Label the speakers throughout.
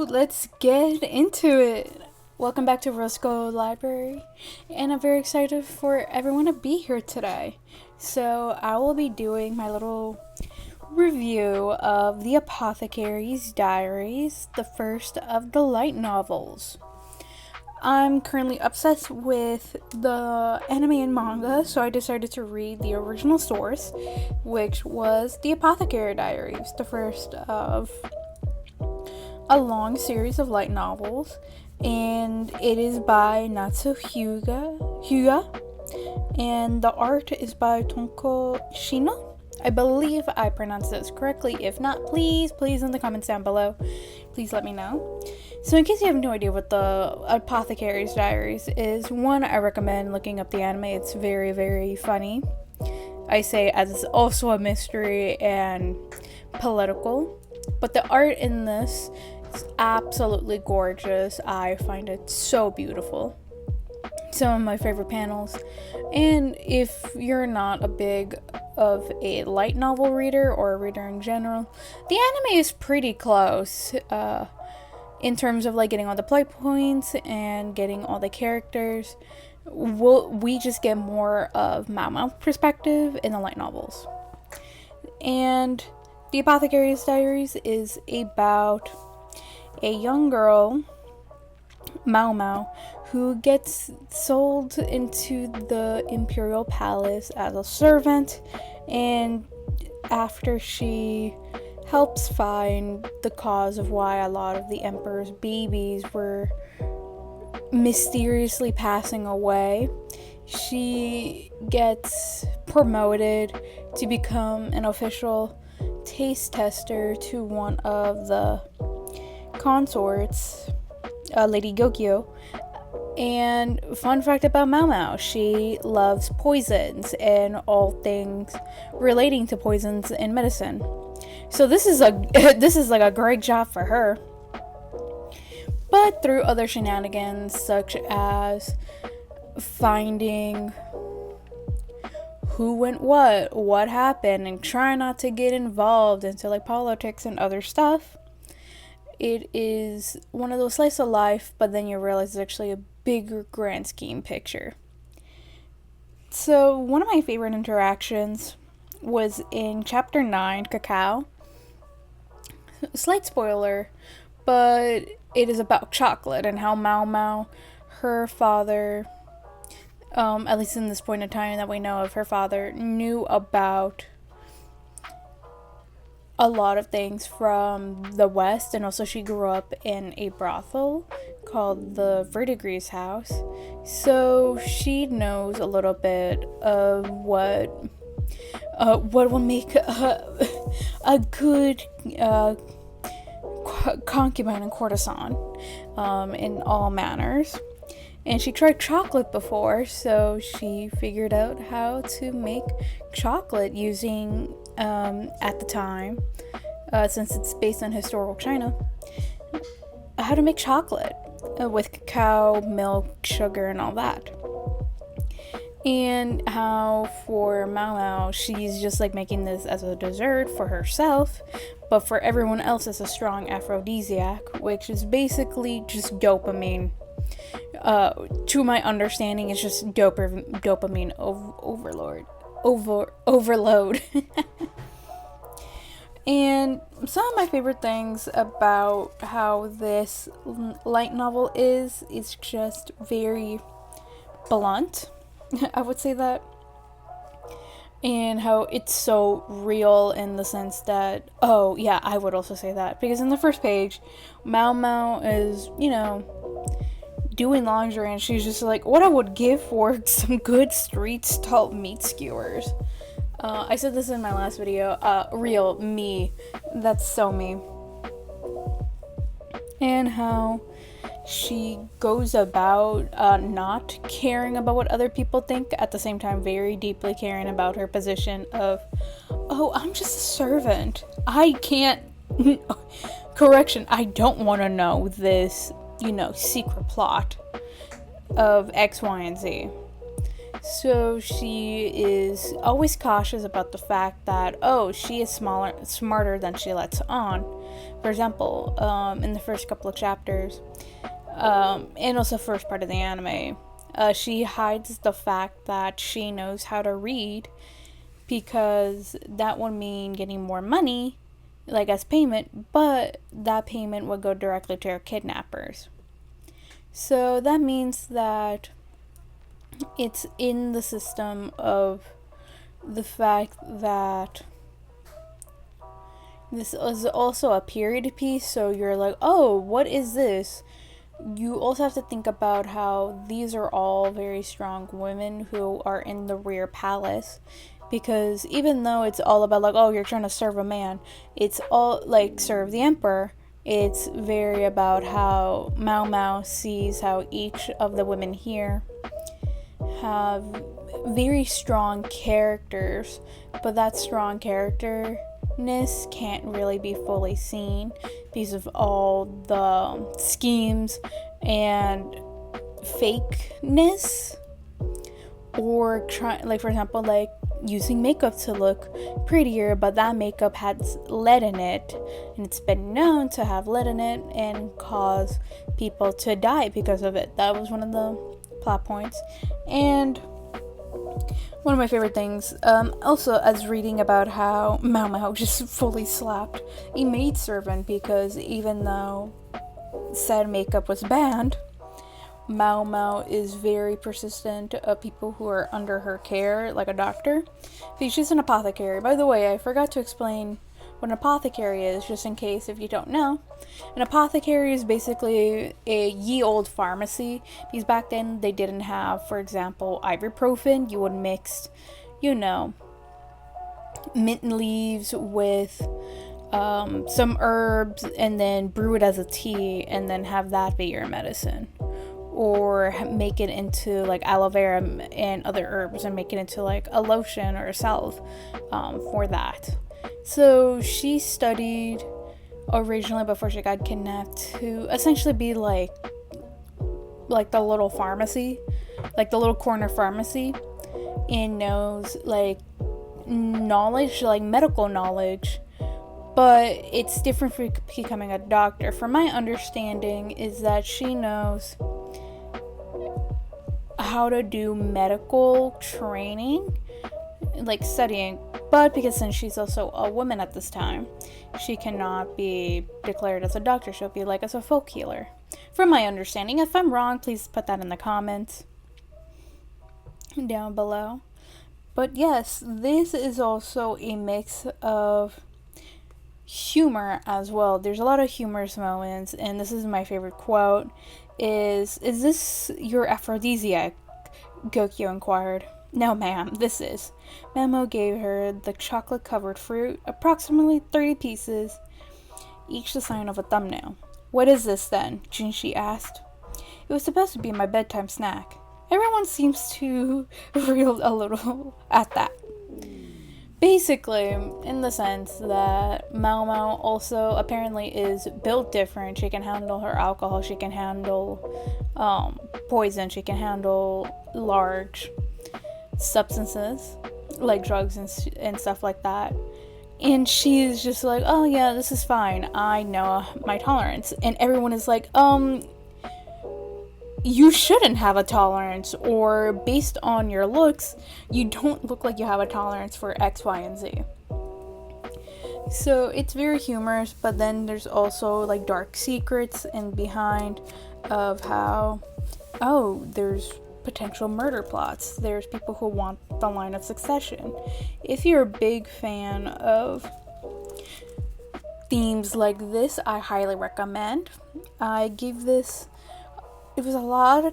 Speaker 1: let's get into it. Welcome back to Roscoe Library, and I'm very excited for everyone to be here today. So, I will be doing my little review of the Apothecary's Diaries, the first of the light novels. I'm currently obsessed with the anime and manga, so I decided to read the original source, which was the Apothecary Diaries, the first of a long series of light novels, and it is by Natsu Hyuga, and the art is by Tonko Shino. I believe I pronounced this correctly. If not, please in the comments down below, please let me know. So in case you have no idea what the Apothecary's Diaries is, one, I recommend looking up the anime. It's very, very funny. I say as it's also a mystery and political. But the art in this is absolutely gorgeous. I find it so beautiful. Some of my favorite panels. And if you're not a big of a light novel reader or a reader in general, the anime is pretty close in terms of like getting all the plot points and getting all the characters. We just get more of Mao perspective in the light novels. And the Apothecary's Diaries is about a young girl, Mao, who gets sold into the Imperial Palace as a servant, and after she helps find the cause of why a lot of the Emperor's babies were mysteriously passing away, she gets promoted to become an official taste tester to one of the consorts, Lady Gokyo. And fun fact about Mao, she loves poisons and all things relating to poisons in medicine. So this is like a great job for her. But through other shenanigans, such as finding who went what happened, and try not to get involved into like politics and other stuff, it is one of those slice of life, but then you realize it's actually a bigger grand scheme picture. So one of my favorite interactions was in chapter 9, Cacao. Slight spoiler, but it is about chocolate and how Mao, her father, at least in this point in time that we know of, her father knew about a lot of things from the West, and also she grew up in a brothel called the Verdigris House, so she knows a little bit of what will make a good concubine and courtesan in all manners. And she tried chocolate before, so she figured out how to make chocolate using, at the time, since it's based on historical China, how to make chocolate with cacao, milk, sugar, and all that. And how for Mao, she's just like making this as a dessert for herself, but for everyone else it's a strong aphrodisiac, which is basically just dopamine. To my understanding, it's just dopamine overload. And some of my favorite things about how this light novel is just very blunt. I would say that. And how it's so real in the sense that, oh yeah, I would also say that, because in the first page, Mao is, doing laundry, and she's just like, what I would give for some good street stall meat skewers. I said this in my last video, real me, that's so me. And how she goes about not caring about what other people think, at the same time very deeply caring about her position of, oh, I'm just a servant, I can't correction, I don't want to know this secret plot of X, Y, and Z. So she is always cautious about the fact that, oh, she is smarter than she lets on. For example, in the first couple of chapters, and also first part of the anime, she hides the fact that she knows how to read because that would mean getting more money, like as payment, but that payment would go directly to her kidnappers. So that means that it's in the system of the fact that this is also a period piece, so you're like, oh, what is this? You also have to think about how these are all very strong women who are in the rear palace, because even though it's all about like, oh, you're trying to serve a man, it's all like serve the emperor. It's very about how Mao Mao sees how each of the women here have very strong characters, but that strong characterness can't really be fully seen because of all the schemes and fakeness, or like for example, like using makeup to look prettier, but that makeup has lead in it, and it's been known to have lead in it and cause people to die because of it. That was one of the plot points. And one of my favorite things, also as reading about how Mao Mao just fully slapped a maidservant because even though said makeup was banned, Mao Mao is very persistent of people who are under her care, like a doctor. She's an apothecary. By the way, I forgot to explain what an apothecary is, just in case if you don't know. An apothecary is basically a ye old pharmacy, because back then they didn't have, for example, ibuprofen. You would mix, mint leaves with some herbs and then brew it as a tea and then have that be your medicine. Or make it into like aloe vera and other herbs and make it into like a lotion or a salve for that. So she studied originally before she got kidnapped to essentially be like the little pharmacy, like the little corner pharmacy, and knows like knowledge, like medical knowledge, but it's different for becoming a doctor. From my understanding is that she knows how to do medical training, like studying, but because since she's also a woman at this time, she cannot be declared as a doctor. She'll be like as a folk healer, from my understanding. If I'm wrong, please put that in the comments down below. But yes, this is also a mix of humor as well. There's a lot of humorous moments, and this is my favorite quote. Is this your aphrodisiac? Gokyo inquired. No, ma'am, this is. Mamo gave her the chocolate-covered fruit, approximately 30 pieces, each the size of a thumbnail. What is this, then? Jinshi asked. It was supposed to be my bedtime snack. Everyone seems to reel a little at that. Basically, in the sense that Mao Mao also apparently is built different. She can handle her alcohol, she can handle poison, she can handle large substances like drugs and stuff like that. And she's just like, oh yeah, this is fine, I know my tolerance. And everyone is like, you shouldn't have a tolerance, or based on your looks, you don't look like you have a tolerance for X, Y, and Z. So it's very humorous, but then there's also like dark secrets and behind of how, oh, there's potential murder plots. There's people who want the line of succession. If you're a big fan of themes like this, I highly recommend. I give this, it was a lot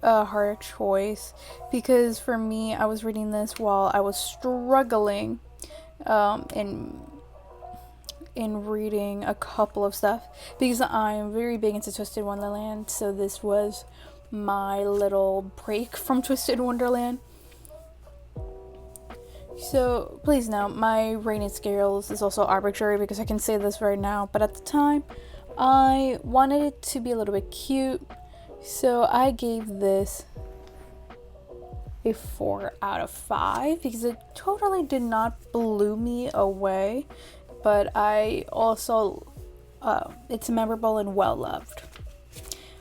Speaker 1: of hard choice, because for me, I was reading this while I was struggling in reading a couple of stuff, because I'm very big into Twisted Wonderland, so this was my little break from Twisted Wonderland. So please note, my rating scales is also arbitrary because I can say this right now, but at the time I wanted it to be a little bit cute, so I gave this a 4 out of 5 because it totally did not blow me away, but I also, it's memorable and well loved.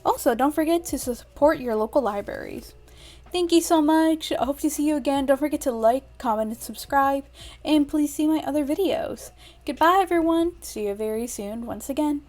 Speaker 1: Also, don't forget to support your local libraries. Thank you so much. I hope to see you again. Don't forget to like, comment, and subscribe. And please see my other videos. Goodbye, everyone. See you very soon once again.